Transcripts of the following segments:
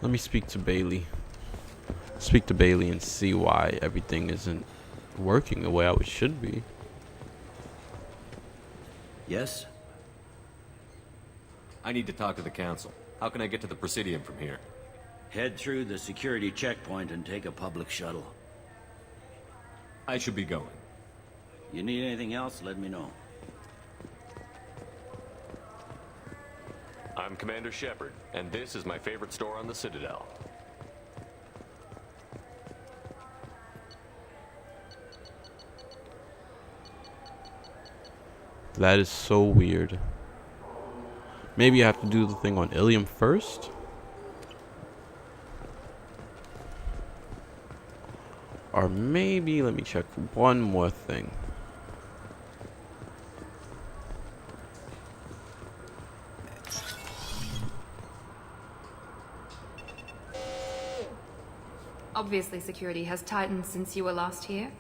Let me speak to Bailey. Speak to Bailey and see why everything isn't working the way it should be. Yes? I need to talk to the council. How can I get to the Presidium from here? Head through the security checkpoint and take a public shuttle. I should be going. You need anything else, let me know. I'm Commander Shepard, and this is my favorite store on the Citadel. That is so weird. Maybe I have to do the thing on Ilium first? Or maybe, let me check one more thing. Obviously, security has tightened since you were last here.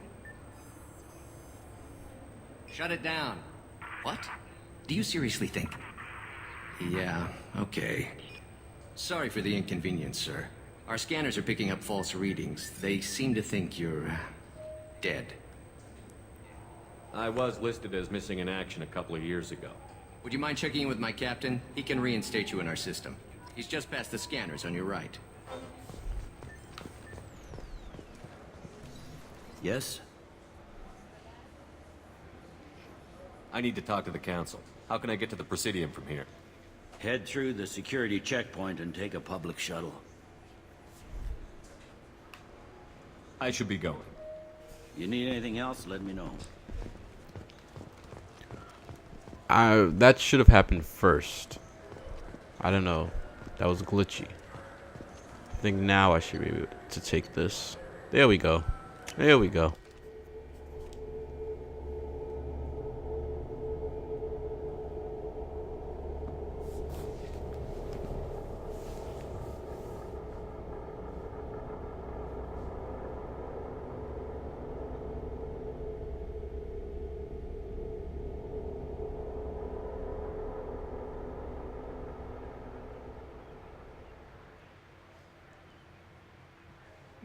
Shut it down. What? Do you seriously think? Yeah, okay. Sorry for the inconvenience, sir. Our scanners are picking up false readings. They seem to think you're... dead. I was listed as missing in action a couple of years ago. Would you mind checking in with my captain? He can reinstate you in our system. He's just past the scanners on your right. Yes? I need to talk to the council. How can I get to the Presidium from here? Head through the security checkpoint and take a public shuttle. I should be going. You need anything else, let me know. That should have happened first. I don't know. That was glitchy. I think now I should be able to take this. There we go. There we go.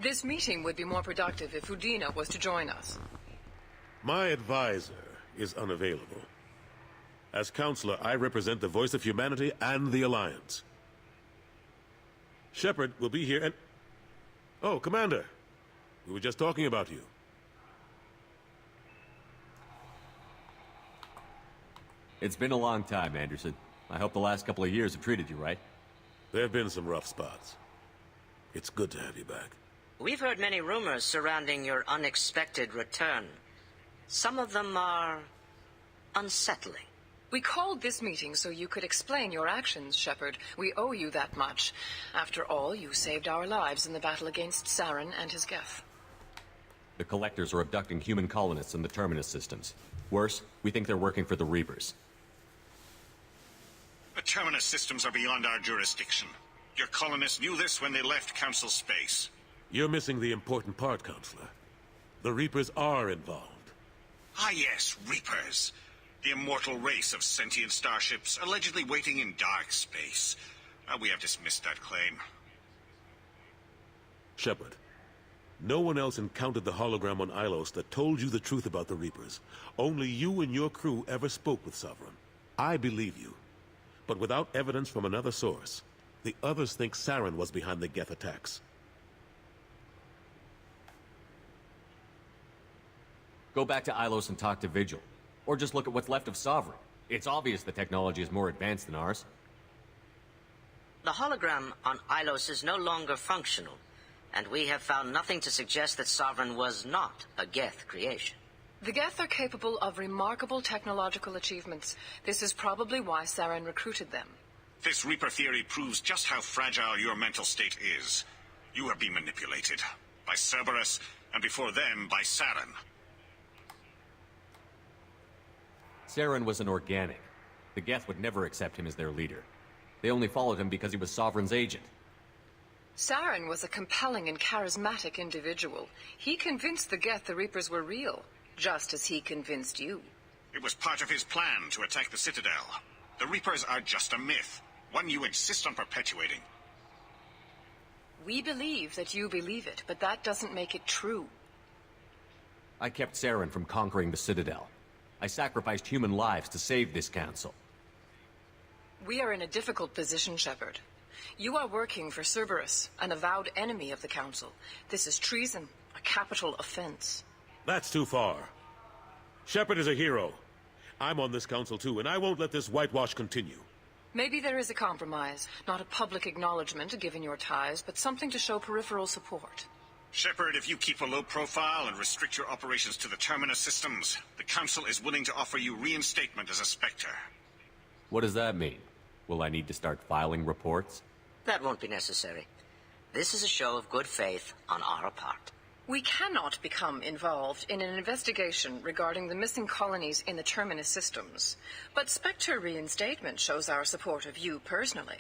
This meeting would be more productive if Udina was to join us. My advisor is unavailable. As counselor, I represent the voice of humanity and the Alliance. Shepard will be here and... Oh, Commander. We were just talking about you. It's been a long time, Anderson. I hope the last couple of years have treated you right. There have been some rough spots. It's good to have you back. We've heard many rumors surrounding your unexpected return. Some of them are unsettling. We called this meeting so you could explain your actions, Shepard. We owe you that much. After all, you saved our lives in the battle against Saren and his Geth. The Collectors are abducting human colonists in the Terminus systems. Worse, we think they're working for the Reapers. The Terminus systems are beyond our jurisdiction. Your colonists knew this when they left Council space. You're missing the important part, Counselor. The Reapers are involved. Ah yes, Reapers. The immortal race of sentient starships allegedly waiting in dark space. We have dismissed that claim. Shepard, no one else encountered the hologram on Ilos that told you the truth about the Reapers. Only you and your crew ever spoke with Sovereign. I believe you. But without evidence from another source, the others think Saren was behind the Geth attacks. Go back to Ilos and talk to Vigil. Or just look at what's left of Sovereign. It's obvious the technology is more advanced than ours. The hologram on Ilos is no longer functional, and we have found nothing to suggest that Sovereign was not a Geth creation. The Geth are capable of remarkable technological achievements. This is probably why Saren recruited them. This Reaper theory proves just how fragile your mental state is. You are being manipulated. By Cerberus, and before them, by Saren. Saren was an organic. The Geth would never accept him as their leader. They only followed him because he was Sovereign's agent. Saren was a compelling and charismatic individual. He convinced the Geth the Reapers were real, just as he convinced you. It was part of his plan to attack the Citadel. The Reapers are just a myth, one you insist on perpetuating. We believe that you believe it, but that doesn't make it true. I kept Saren from conquering the Citadel. I sacrificed human lives to save this council. We are in a difficult position, Shepard. You are working for Cerberus, an avowed enemy of the Council. This is treason, a capital offense. That's too far. Shepard is a hero. I'm on this council too, and I won't let this whitewash continue. Maybe there is a compromise. Not a public acknowledgement given your ties, but something to show peripheral support. Shepard, if you keep a low profile and restrict your operations to the Terminus systems, the Council is willing to offer you reinstatement as a Spectre. What does that mean? Will I need to start filing reports? That won't be necessary. This is a show of good faith on our part. We cannot become involved in an investigation regarding the missing colonies in the Terminus systems, but Spectre reinstatement shows our support of you personally.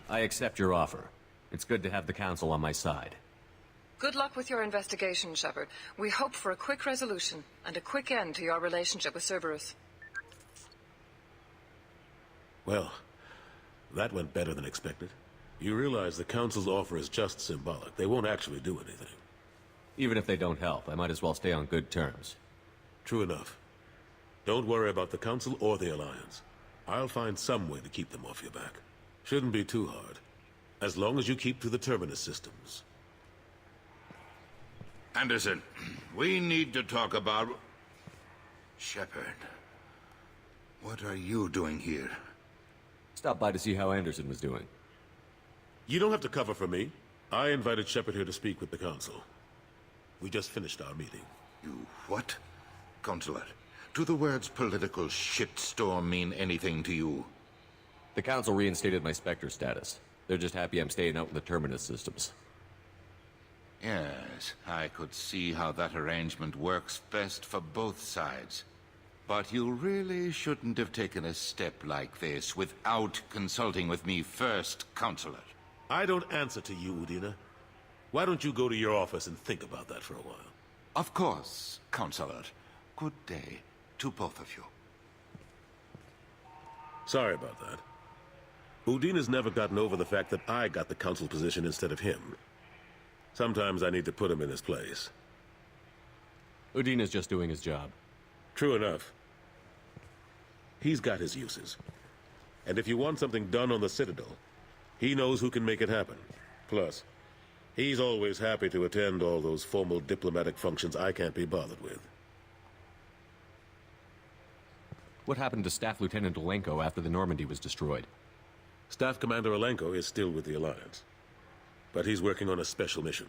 I accept your offer. It's good to have the Council on my side. Good luck with your investigation, Shepard. We hope for a quick resolution and a quick end to your relationship with Cerberus. Well, that went better than expected. You realize the Council's offer is just symbolic. They won't actually do anything. Even if they don't help, I might as well stay on good terms. True enough. Don't worry about the Council or the Alliance. I'll find some way to keep them off your back. Shouldn't be too hard. As long as you keep to the Terminus systems. Anderson, we need to talk about... Shepard. What are you doing here? Stopped by to see how Anderson was doing. You don't have to cover for me. I invited Shepard here to speak with the Council. We just finished our meeting. You what? Consular, do the words political shitstorm mean anything to you? The Council reinstated my Spectre status. They're just happy I'm staying out in the Terminus systems. Yes, I could see how that arrangement works best for both sides. But you really shouldn't have taken a step like this without consulting with me first, Consular. I don't answer to you, Udina. Why don't you go to your office and think about that for a while? Of course, Consular. Good day to both of you. Sorry about that. Udina's never gotten over the fact that I got the Council position instead of him. Sometimes I need to put him in his place. Udina's just doing his job. True enough. He's got his uses. And if you want something done on the Citadel, he knows who can make it happen. Plus, he's always happy to attend all those formal diplomatic functions I can't be bothered with. What happened to Staff Lieutenant Alenko after the Normandy was destroyed? Staff Commander Alenko is still with the Alliance. But he's working on a special mission.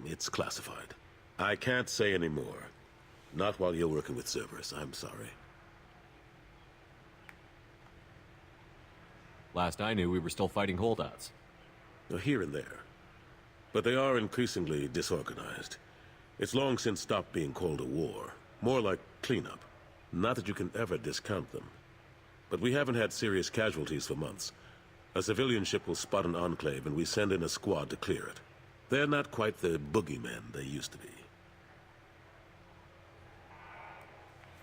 It's classified. I can't say any more. Not while you're working with Cerberus, I'm sorry. Last I knew, we were still fighting holdouts. Here and there. But they are increasingly disorganized. It's long since stopped being called a war. More like cleanup. Not that you can ever discount them. But we haven't had serious casualties for months. A civilian ship will spot an enclave and we send in a squad to clear it. They're not quite the boogeymen they used to be.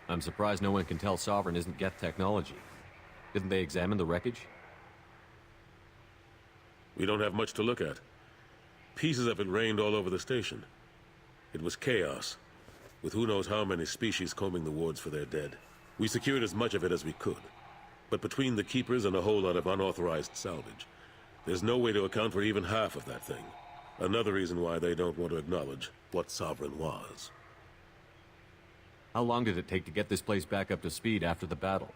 I'm surprised no one can tell Sovereign isn't Geth technology. Didn't they examine the wreckage? We don't have much to look at. Pieces of it rained all over the station. It was chaos, with who knows how many species combing the wards for their dead. We secured as much of it as we could. But between the Keepers and a whole lot of unauthorized salvage, there's no way to account for even half of that thing. Another reason why they don't want to acknowledge what Sovereign was. How long did it take to get this place back up to speed after the battle?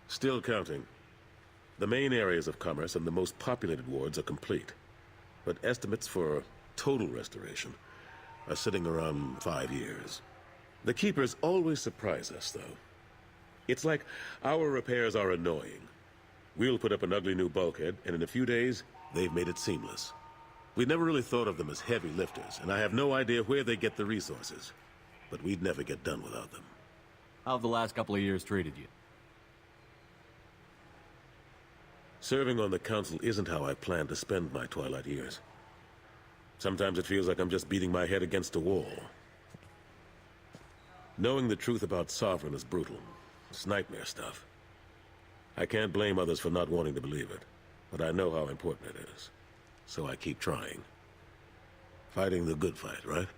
Still counting. The main areas of commerce and the most populated wards are complete. But estimates for total restoration are sitting around 5 years. The Keepers always surprise us, though. It's like our repairs are annoying. We'll put up an ugly new bulkhead, and in a few days, they've made it seamless. We never really thought of them as heavy lifters, and I have no idea where they get the resources. but we'd never get done without them. How have the last couple of years treated you? Serving on the Council isn't how I plan to spend my twilight years. Sometimes it feels like I'm just beating my head against a wall. Knowing the truth about Sovereign is brutal. It's nightmare stuff. I can't blame others for not wanting to believe it, but I know how important it is. So I keep trying. Fighting the good fight, right?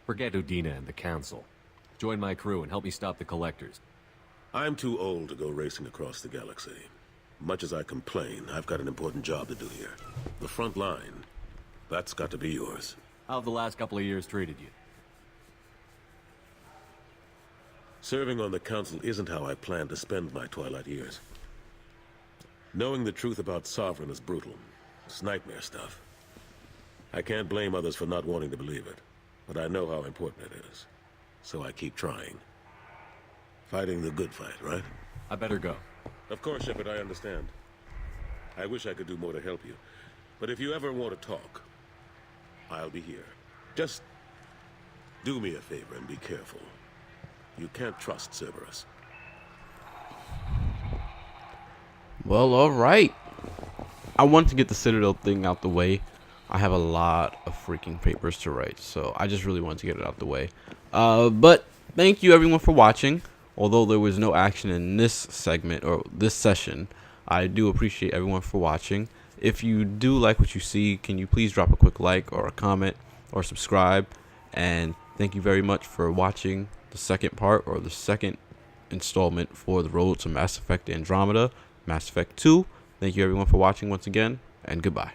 Forget Udina and the Council. Join my crew and help me stop the Collectors. I'm too old to go racing across the galaxy. Much as I complain, I've got an important job to do here. The front line. That's got to be yours. How have the last couple of years treated you? Serving on the Council isn't how I plan to spend my twilight years. Knowing the truth about Sovereign is brutal. It's nightmare stuff. I can't blame others for not wanting to believe it, but I know how important it is. So I keep trying. Fighting the good fight, right? I better go. Of course, Shepard, I understand. I wish I could do more to help you. But if you ever want to talk, I'll be here. Just do me a favor and be careful. You can't trust Cerberus. Well, alright. I want to get the Citadel thing out the way. I have a lot of freaking papers to write, so I just really want to get it out the way. But thank you everyone for watching. Although there was no action in this segment or this session, I do appreciate everyone for watching. If you do like what you see, can you please drop a quick like or a comment or subscribe? And thank you very much for watching the second part or the second installment for the road to Mass Effect Andromeda, Mass Effect 2. Thank you everyone for watching once again, and goodbye.